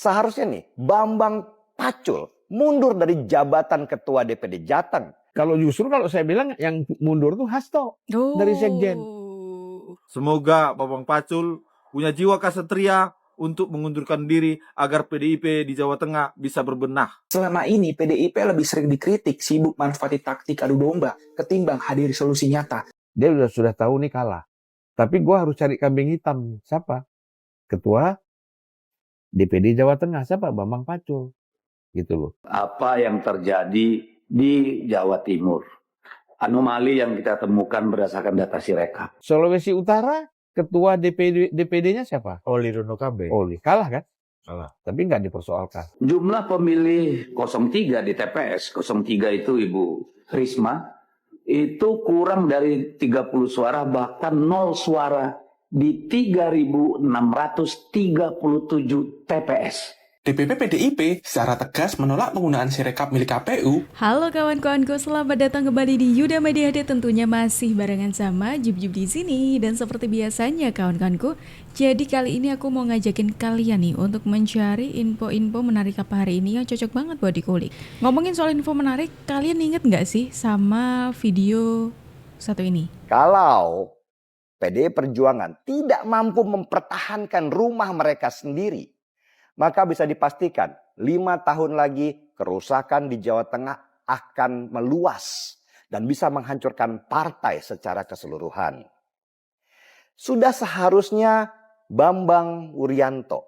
Seharusnya nih Bambang Pacul mundur dari jabatan Ketua DPD Jateng. Kalau saya bilang yang mundur tuh Hasto dari Sekjen. Semoga Bambang Pacul punya jiwa kesatria untuk mengundurkan diri agar PDIP di Jawa Tengah bisa berbenah. Selama ini PDIP lebih sering dikritik sibuk manfaati taktik adu domba ketimbang hadir solusi nyata. Dia sudah tahu nih kalah. Tapi gue harus cari kambing hitam. Siapa? Ketua DPD Jawa Tengah. Siapa? Bambang Pacul. Gitu loh. Apa yang terjadi di Jawa Timur? Anomali yang kita temukan berdasarkan data Sirekap. Sulawesi Utara, ketua DPD-nya siapa? Oli Dono Kabe. Oli. Kalah kan? Kalah. Tapi nggak dipersoalkan. Jumlah pemilih 03 di TPS 03 itu Ibu Risma itu kurang dari 30 suara, bahkan 0 suara di 3.637 TPS. DPP PDIP secara tegas menolak penggunaan Sirekap milik KPU. Halo kawan-kawanku, selamat datang kembali di Yuda Media HD. Tentunya masih barengan sama Jub-Jub di sini. Dan seperti biasanya kawan-kawanku, jadi kali ini aku mau ngajakin kalian nih untuk mencari info-info menarik apa hari ini yang cocok banget buat dikulik. Ngomongin soal info menarik, kalian inget gak sih sama video satu ini? Kalau PDI Perjuangan tidak mampu mempertahankan rumah mereka sendiri, maka bisa dipastikan 5 tahun lagi kerusakan di Jawa Tengah akan meluas dan bisa menghancurkan partai secara keseluruhan. Sudah seharusnya Bambang Wuryanto,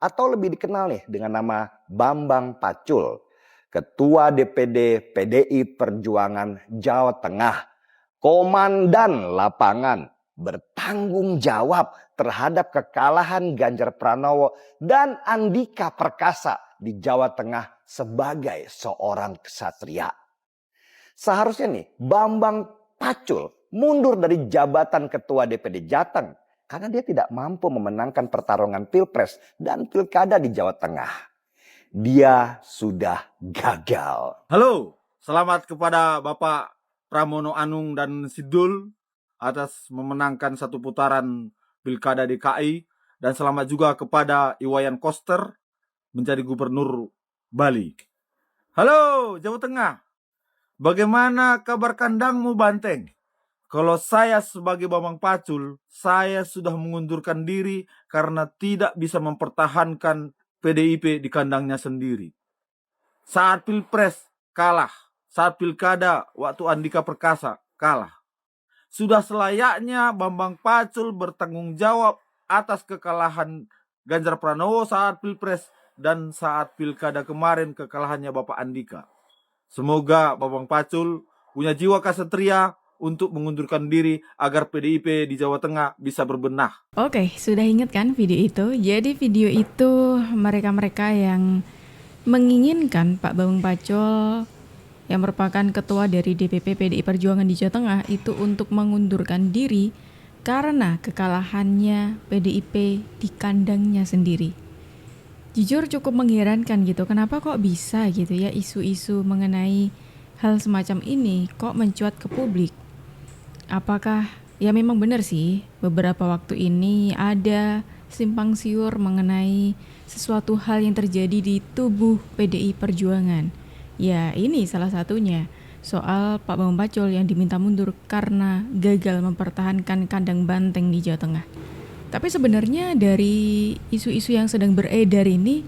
atau lebih dikenal nih dengan nama Bambang Pacul, Ketua DPD PDI Perjuangan Jawa Tengah, komandan lapangan, bertanggung jawab terhadap kekalahan Ganjar Pranowo dan Andika Perkasa di Jawa Tengah sebagai seorang ksatria. Seharusnya nih Bambang Pacul mundur dari jabatan Ketua DPD Jateng karena dia tidak mampu memenangkan pertarungan Pilpres dan Pilkada di Jawa Tengah. Dia sudah gagal. Halo, selamat kepada Bapak Pramono Anung dan Sidul atas memenangkan satu putaran Pilkada DKI, dan selamat juga kepada Iwayan Koster menjadi gubernur Bali. Halo Jawa Tengah, bagaimana kabar kandangmu Banteng? Kalau saya sebagai Bambang Pacul, saya sudah mengundurkan diri karena tidak bisa mempertahankan PDIP di kandangnya sendiri. Saat Pilpres kalah, saat Pilkada waktu Andika Perkasa kalah. Sudah selayaknya Bambang Pacul bertanggung jawab atas kekalahan Ganjar Pranowo saat Pilpres dan saat Pilkada kemarin kekalahannya Bapak Andika. Semoga Bambang Pacul punya jiwa kesatria untuk mengundurkan diri agar PDIP di Jawa Tengah bisa berbenah. Oke, sudah ingat kan video itu? Jadi video itu mereka-mereka yang menginginkan Pak Bambang Pacul yang merupakan ketua dari DPP PDI Perjuangan di Jawa Tengah itu untuk mengundurkan diri karena kekalahannya PDIP di kandangnya sendiri. Jujur cukup mengherankan gitu, kenapa kok bisa gitu ya isu-isu mengenai hal semacam ini kok mencuat ke publik. Apakah ya memang benar sih beberapa waktu ini ada simpang siur mengenai sesuatu hal yang terjadi di tubuh PDI Perjuangan. Ya ini salah satunya soal Pak Bambang Pacul yang diminta mundur karena gagal mempertahankan kandang banteng di Jawa Tengah. Tapi sebenarnya dari isu-isu yang sedang beredar ini,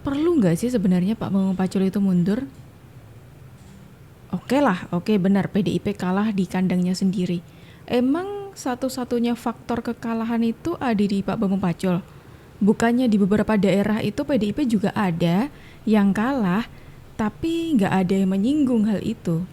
perlu nggak sih sebenarnya Pak Bambang Pacul itu mundur? Oke benar PDIP kalah di kandangnya sendiri. Emang satu-satunya faktor kekalahan itu ada di Pak Bambang Pacul? Bukannya di beberapa daerah itu PDIP juga ada yang kalah, tapi nggak ada yang menyinggung hal itu.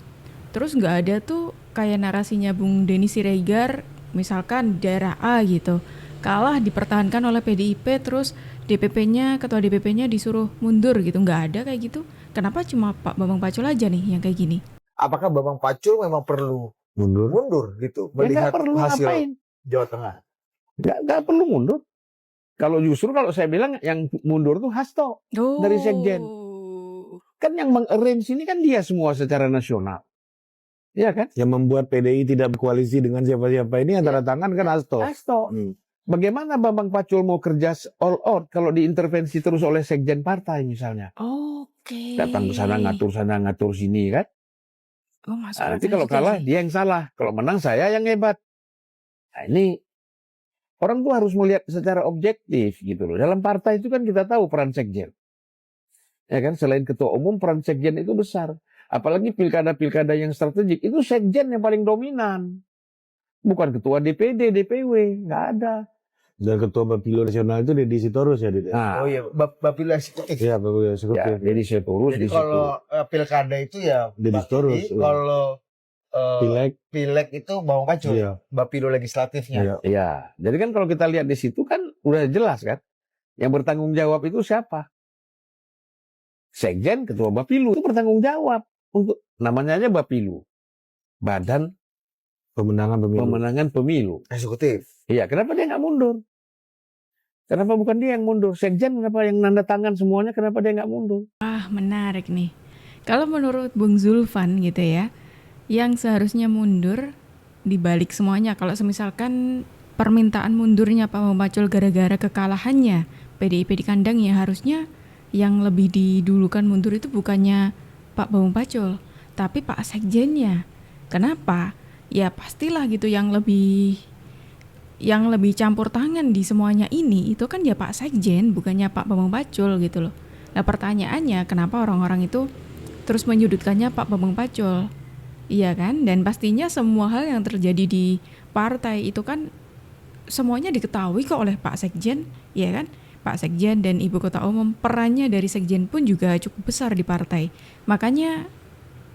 Terus nggak ada tuh kayak narasinya Bung Denny Siregar, misalkan daerah A gitu, kalah dipertahankan oleh PDIP, terus DPP-nya, ketua DPP-nya disuruh mundur gitu. Nggak ada kayak gitu. Kenapa cuma Pak Bambang Pacul aja nih yang kayak gini? Apakah Bambang Pacul memang perlu mundur gitu melihat perlu hasil ngapain. Jawa Tengah? Nggak perlu mundur. Kalau saya bilang yang mundur tuh Hasto dari Sekjen. Kan yang meng-arrange ini kan dia semua secara nasional. Iya kan? Yang membuat PDI tidak berkoalisi dengan siapa-siapa ini antara tangan kan Hasto. Bagaimana Bambang Pacul mau kerja all out kalau diintervensi terus oleh sekjen partai misalnya? Oke. Datang ke sana ngatur sini kan? Oh, masuk Nah, nanti akal kalau juga kalah sih. dia yang salah, kalau menang saya yang hebat. Nah, ini orang tuh harus melihat secara objektif gitu loh. Dalam partai itu kan kita tahu peran sekjen. Ya kan, selain ketua umum peran sekjen itu besar. Apalagi pilkada-pilkada yang strategik itu sekjen yang paling dominan. Bukan ketua DPD, DPW, nggak ada. Dan ketua Bapilo Nasional itu Deddy Sitorus ya, Deddy? Nah, Oh iya, Bapilo Eksekutif. Iya, Bapilo ya, Eksekutif. jadi saya turus Jadi di situ. kalau pilkada itu ya Deddy Sitorus. kalau Pileg itu Bambang Pacul. Iya. Bapilo legislatifnya. Iya. Jadi kan kalau kita lihat di situ kan udah jelas kan. Yang bertanggung jawab itu siapa? Sekjen, ketua Bapilu itu bertanggung jawab untuk namanya aja Bapilu. Badan Pemenangan Pemilu. Eksekutif. Iya, kenapa dia nggak mundur? Kenapa bukan dia yang mundur? Sekjen kenapa yang nanda tangan semuanya, kenapa dia nggak mundur? Menarik nih. Kalau menurut Bung Zulfan gitu ya, yang seharusnya mundur dibalik semuanya, kalau semisalkan permintaan mundurnya Pak Bambang Pacul gara-gara kekalahannya PDIP di kandang, ya harusnya yang lebih didulukan mundur itu bukannya Pak Bambang Pacul, tapi Pak Sekjennya. Kenapa? Ya pastilah gitu yang lebih campur tangan di semuanya ini itu kan ya Pak Sekjen, bukannya Pak Bambang Pacul gitu loh. Nah pertanyaannya, kenapa orang-orang itu terus menyudutkannya Pak Bambang Pacul? Iya kan? Dan pastinya semua hal yang terjadi di partai itu kan semuanya diketahui kok oleh Pak Sekjen, ya kan? Pak Sekjen dan Ibu Ketua Umum, perannya dari Sekjen pun juga cukup besar di partai. Makanya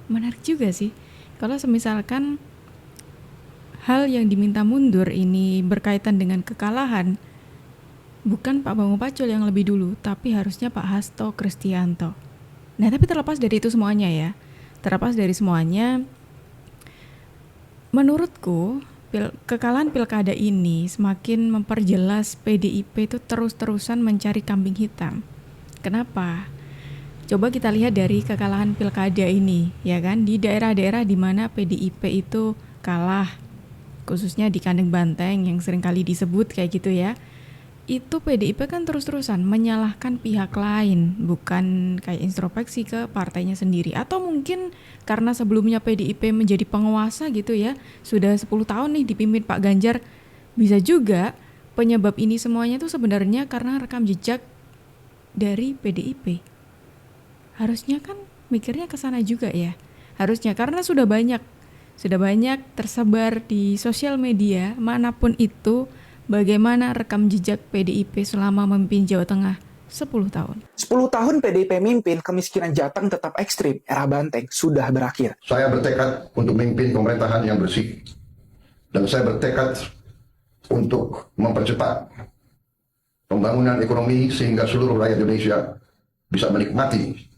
menarik juga sih kalau semisalkan hal yang diminta mundur ini berkaitan dengan kekalahan, bukan Pak Bambang Pacul yang lebih dulu, tapi harusnya Pak Hasto Kristianto. Nah, tapi terlepas dari itu semuanya ya, menurutku kekalahan pilkada ini semakin memperjelas PDIP itu terus-terusan mencari kambing hitam. Kenapa? Coba kita lihat dari kekalahan pilkada ini, ya kan, di daerah-daerah di mana PDIP itu kalah, khususnya di kandang banteng yang sering kali disebut kayak gitu ya. Itu PDIP kan terus-terusan menyalahkan pihak lain, bukan kayak introspeksi ke partainya sendiri. Atau mungkin karena sebelumnya PDIP menjadi penguasa gitu ya, sudah 10 tahun nih dipimpin Pak Ganjar. Bisa juga penyebab ini semuanya itu sebenarnya karena rekam jejak dari PDIP. Harusnya kan mikirnya ke sana juga ya. Harusnya, karena sudah banyak tersebar di sosial media manapun itu bagaimana rekam jejak PDIP selama memimpin Jawa Tengah 10 tahun. 10 tahun PDIP mimpin, kemiskinan Jateng tetap ekstrim. Era banteng sudah berakhir. Saya bertekad untuk memimpin pemerintahan yang bersih. Dan saya bertekad untuk mempercepat pembangunan ekonomi sehingga seluruh rakyat Indonesia bisa menikmati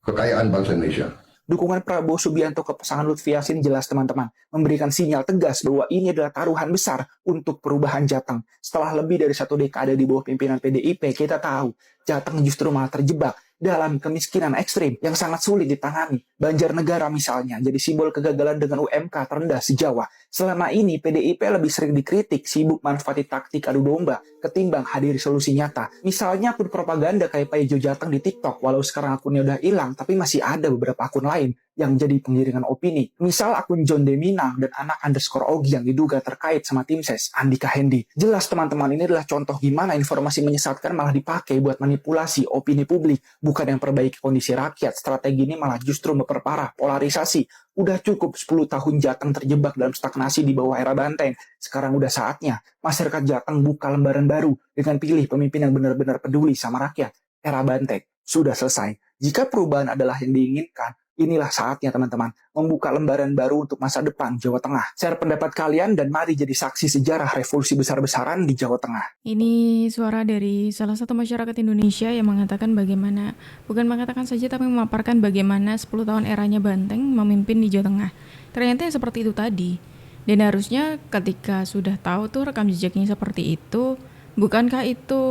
kekayaan bangsa Indonesia. Dukungan Prabowo Subianto ke pasangan Lutfi Yassin jelas teman-teman, memberikan sinyal tegas bahwa ini adalah taruhan besar untuk perubahan Jateng. Setelah lebih dari 1 dekade di bawah pimpinan PDIP, kita tahu Jateng justru malah terjebak dalam kemiskinan ekstrim yang sangat sulit ditangani. Banjarnegara misalnya jadi simbol kegagalan dengan UMK terendah se-Jawa. Selama ini PDIP lebih sering dikritik sibuk manfaati taktik adu domba ketimbang hadiri solusi nyata. Misalnya akun propaganda kayak Pak Ijo Jateng di TikTok, walau sekarang akunnya udah hilang, tapi masih ada beberapa akun lain yang jadi penggiringan opini. Misal akun John Deminang dan anak_Ogi yang diduga terkait sama tim ses Andika Hendi. Jelas teman-teman, ini adalah contoh gimana informasi menyesatkan malah dipakai buat manipulasi opini publik, bukan yang perbaiki kondisi rakyat. Strategi ini malah justru memperparah polarisasi. Udah cukup 10 tahun Jateng terjebak dalam stagnasi di bawah era banteng. Sekarang udah saatnya masyarakat Jateng buka lembaran baru dengan pilih pemimpin yang benar-benar peduli sama rakyat. Era banteng sudah selesai. Jika perubahan adalah yang diinginkan, inilah saatnya teman-teman membuka lembaran baru untuk masa depan Jawa Tengah. Share pendapat kalian dan mari jadi saksi sejarah revolusi besar-besaran di Jawa Tengah. Ini suara dari salah satu masyarakat Indonesia yang mengatakan bagaimana, bukan mengatakan saja tapi memaparkan bagaimana 10 tahun eranya Banteng memimpin di Jawa Tengah. Ternyata yang seperti itu tadi. Dan harusnya ketika sudah tahu tuh rekam jejaknya seperti itu, bukankah itu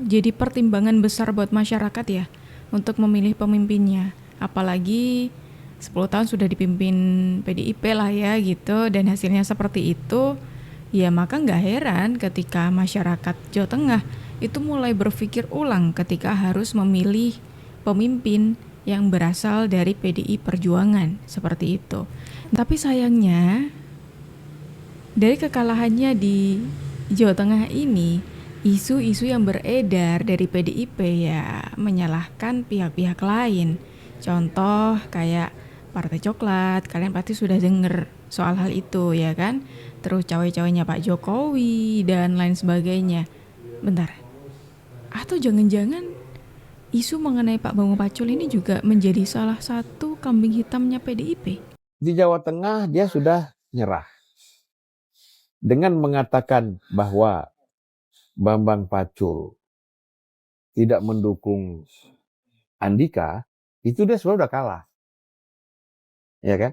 jadi pertimbangan besar buat masyarakat ya untuk memilih pemimpinnya? Apalagi 10 tahun sudah dipimpin PDIP lah ya gitu, dan hasilnya seperti itu. Ya maka nggak heran ketika masyarakat Jawa Tengah itu mulai berpikir ulang ketika harus memilih pemimpin yang berasal dari PDI Perjuangan, seperti itu. Tapi sayangnya dari kekalahannya di Jawa Tengah ini, isu-isu yang beredar dari PDIP ya menyalahkan pihak-pihak lain. Contoh kayak Partai Coklat, kalian pasti sudah dengar soal hal itu ya kan? Terus cawe-cawenya Pak Jokowi dan lain sebagainya. Bentar. Atau jangan-jangan isu mengenai Pak Bambang Pacul ini juga menjadi salah satu kambing hitamnya PDIP? Di Jawa Tengah dia sudah nyerah. Dengan mengatakan bahwa Bambang Pacul tidak mendukung Andika, itu dia sudah kalah. Ya kan?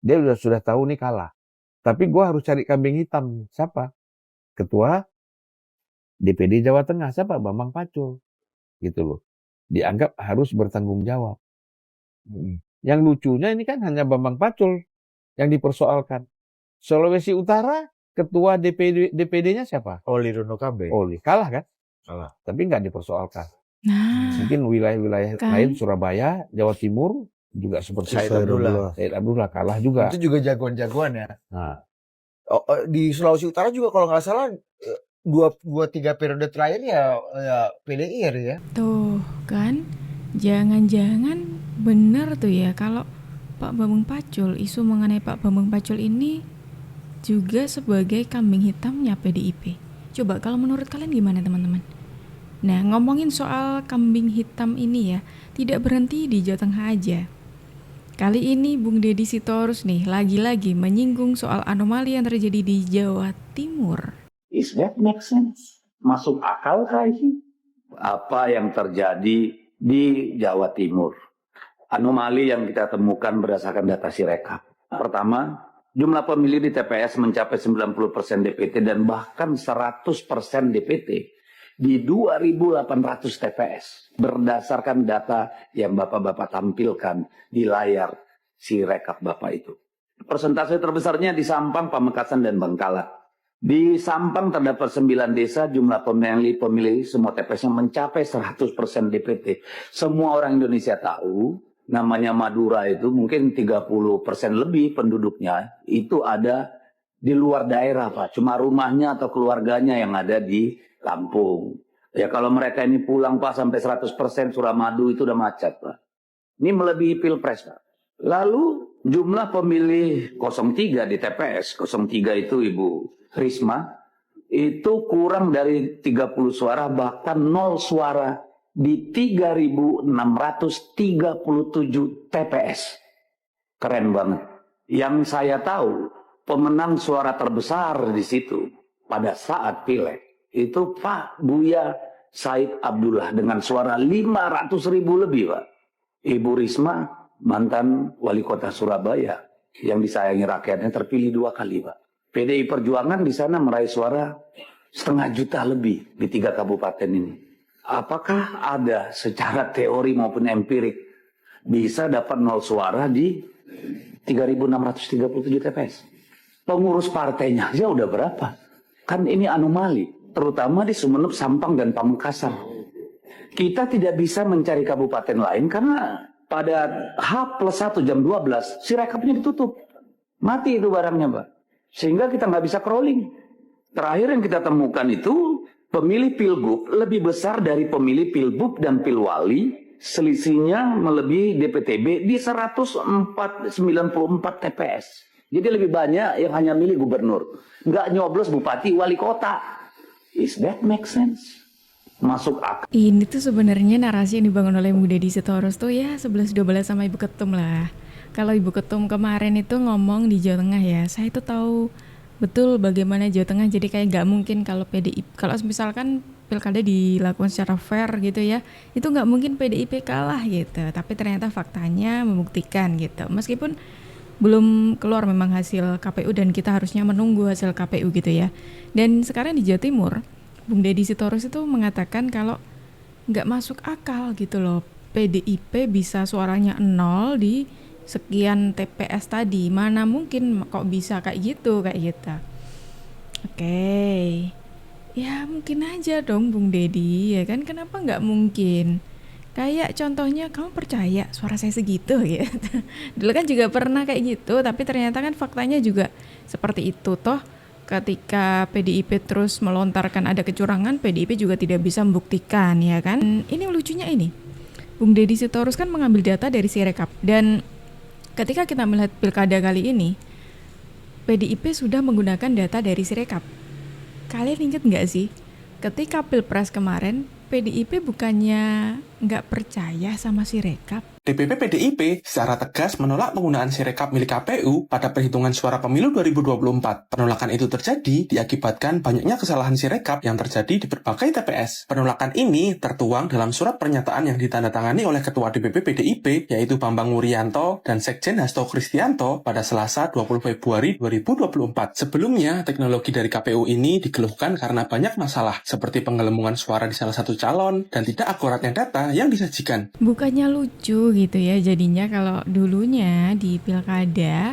Dia sudah tahu nih kalah. Tapi gue harus cari kambing hitam. Siapa? Ketua DPD Jawa Tengah. Siapa? Bambang Pacul. Gitu loh. Dianggap harus bertanggung jawab. Yang lucunya ini kan hanya Bambang Pacul yang dipersoalkan. Sulawesi Utara, ketua DPD-nya siapa? Oli Rono Kambe. Oli. Kalah kan? Kalah. Tapi nggak dipersoalkan. Nah, Mungkin wilayah-wilayah kan. lain, Surabaya, Jawa Timur, juga seperti Said Abdullah. Said Abdullah kalah juga. Itu juga jagoan-jagoan ya. Nah, Di Sulawesi Utara juga kalau nggak salah 2-3 periode terakhir ya PDI ya. tuh kan, jangan-jangan benar tuh ya kalau Pak Bambang Pacul, isu mengenai Pak Bambang Pacul ini juga sebagai kambing hitamnya PDIP. Coba kalau menurut kalian gimana teman-teman? Nah, ngomongin soal kambing hitam ini ya, tidak berhenti di Jawa Tengah aja. Kali ini Bung Deddy Sitorus nih lagi-lagi menyinggung soal anomali yang terjadi di Jawa Timur. Is that make sense? Masuk akal kah ini? Apa yang terjadi di Jawa Timur? Anomali yang kita temukan berdasarkan data Sirekap. Pertama, jumlah pemilih di TPS mencapai 90% DPT dan bahkan 100% DPT di 2.800 TPS berdasarkan data yang Bapak-Bapak tampilkan di layar Sirekap Bapak itu. Persentase terbesarnya di Sampang, Pamekasan, dan Bengkala. Di Sampang terdapat 9 desa, jumlah pemilih semua TPS yang mencapai 100% DPT. Semua orang Indonesia tahu, namanya Madura itu mungkin 30% lebih penduduknya itu ada di luar daerah Pak. Cuma rumahnya atau keluarganya yang ada di kampung. Ya kalau mereka ini pulang Pak sampai 100% Suramadu itu udah macet Pak. Ini melebihi Pilpres Pak. Lalu jumlah pemilih 03 di TPS, 03 itu Ibu Risma, itu kurang dari 30 suara bahkan 0 suara di 3.637 TPS. Keren banget. Yang saya tahu pemenang suara terbesar di situ pada saat pileg itu Pak Buya Said Abdullah dengan suara 500.000 lebih Pak. Ibu Risma mantan wali kota Surabaya yang disayangi rakyatnya terpilih 2 kali Pak. PDI Perjuangan di sana meraih suara 500.000 lebih di 3 kabupaten ini. Apakah ada secara teori maupun empirik bisa dapat 0 suara di 3.637 TPS? Pengurus partainya aja udah berapa? Kan ini anomali. Terutama di Sumeneb, Sampang, dan Pamekasan. Kita tidak bisa mencari kabupaten lain karena pada H+1 jam 12 Sirekapnya ditutup. Mati itu barangnya Pak. Sehingga kita nggak bisa crawling. Terakhir yang kita temukan itu pemilih Pilgub lebih besar dari pemilih Pilbub dan Pilwali. Selisihnya melebihi DPTB di 194 TPS. Jadi lebih banyak yang hanya milih gubernur. Nggak nyoblos bupati wali kota. Is that make sense? Masuk akal. Ini tuh sebenarnya narasi yang dibangun oleh Bung Deddy Sitorus tuh ya 11-12 sama Ibu Ketum lah. Kalau Ibu Ketum kemarin itu ngomong di Jawa Tengah ya, saya itu tahu betul bagaimana Jawa Tengah jadi kayak nggak mungkin kalau PDIP, kalau misalkan pilkada dilakukan secara fair gitu ya, itu nggak mungkin PDIP kalah gitu. Tapi ternyata faktanya membuktikan gitu. Meskipun belum keluar memang hasil KPU dan kita harusnya menunggu hasil KPU gitu ya. Dan sekarang di Jawa Timur, Bung Deddy Sitorus itu mengatakan kalau nggak masuk akal gitu loh. PDIP bisa suaranya 0 di sekian TPS tadi. Mana mungkin kok bisa kayak gitu. Oke. Ya mungkin aja dong Bung Dedi, ya kan? Kenapa nggak mungkin? Kayak contohnya kamu percaya suara saya segitu gitu. Dulu kan juga pernah kayak gitu, tapi ternyata kan faktanya juga seperti itu toh. Ketika PDIP terus melontarkan ada kecurangan, PDIP juga tidak bisa membuktikan, ya kan? Ini lucunya ini, Bung Deddy Sitorus kan mengambil data dari Sirekap, dan ketika kita melihat pilkada kali ini, PDIP sudah menggunakan data dari Sirekap. Kalian ingat nggak sih, ketika Pilpres kemarin, PDIP bukannya nggak percaya sama Sirekap? DPP PDIP secara tegas menolak penggunaan Sirekap milik KPU pada perhitungan suara pemilu 2024. Penolakan itu terjadi diakibatkan banyaknya kesalahan Sirekap yang terjadi di berbagai TPS. Penolakan ini tertuang dalam surat pernyataan yang ditandatangani oleh Ketua DPP PDIP, yaitu Bambang Wuryanto dan Sekjen Hasto Kristianto pada Selasa 20 Februari 2024. Sebelumnya, teknologi dari KPU ini dikeluhkan karena banyak masalah, seperti penggelembungan suara di salah satu calon dan tidak akuratnya data yang disajikan. Bukannya lucu gitu ya jadinya kalau dulunya di pilkada,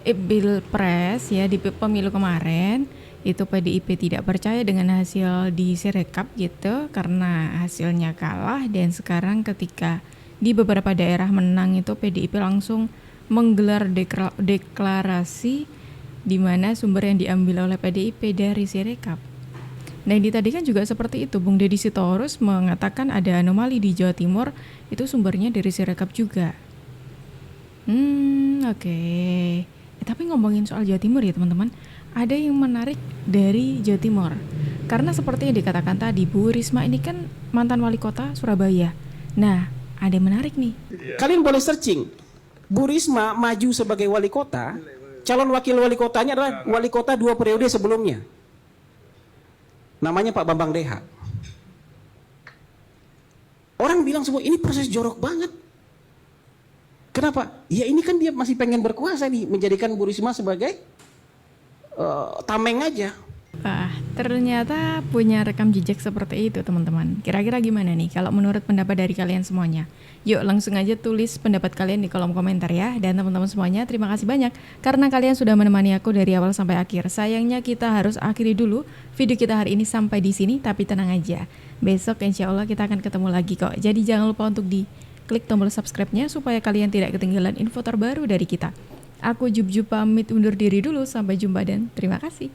pilpres ya, di pemilu kemarin itu PDIP tidak percaya dengan hasil di Sirekap gitu karena hasilnya kalah, dan sekarang ketika di beberapa daerah menang itu PDIP langsung menggelar deklarasi di mana sumber yang diambil oleh PDIP dari Sirekap. Nah ini tadi kan juga seperti itu, Bung Deddy Sitorus mengatakan ada anomali di Jawa Timur, itu sumbernya dari Sirekap juga. Oke. Tapi ngomongin soal Jawa Timur ya teman-teman, ada yang menarik dari Jawa Timur. Karena seperti yang dikatakan tadi, Bu Risma ini kan mantan wali kota Surabaya. Nah, ada yang menarik nih. Kalian boleh searching, Bu Risma maju sebagai wali kota, calon wakil wali kotanya adalah wali kota 2 periode sebelumnya. Namanya Pak Bambang Deha. Orang bilang semua ini proses jorok banget. Kenapa? Ya ini kan dia masih pengen berkuasa nih, menjadikan Bu Risma sebagai tameng aja. Wah, ternyata punya rekam jejak seperti itu teman-teman. Kira-kira gimana nih kalau menurut pendapat dari kalian semuanya? Yuk langsung aja tulis pendapat kalian di kolom komentar ya. Dan teman-teman semuanya, terima kasih banyak karena kalian sudah menemani aku dari awal sampai akhir. Sayangnya kita harus akhiri dulu video kita hari ini sampai di sini, tapi tenang aja, besok insya Allah kita akan ketemu lagi kok. Jadi jangan lupa untuk klik tombol subscribe-nya supaya kalian tidak ketinggalan info terbaru dari kita. Aku Jub pamit undur diri dulu, sampai jumpa dan terima kasih.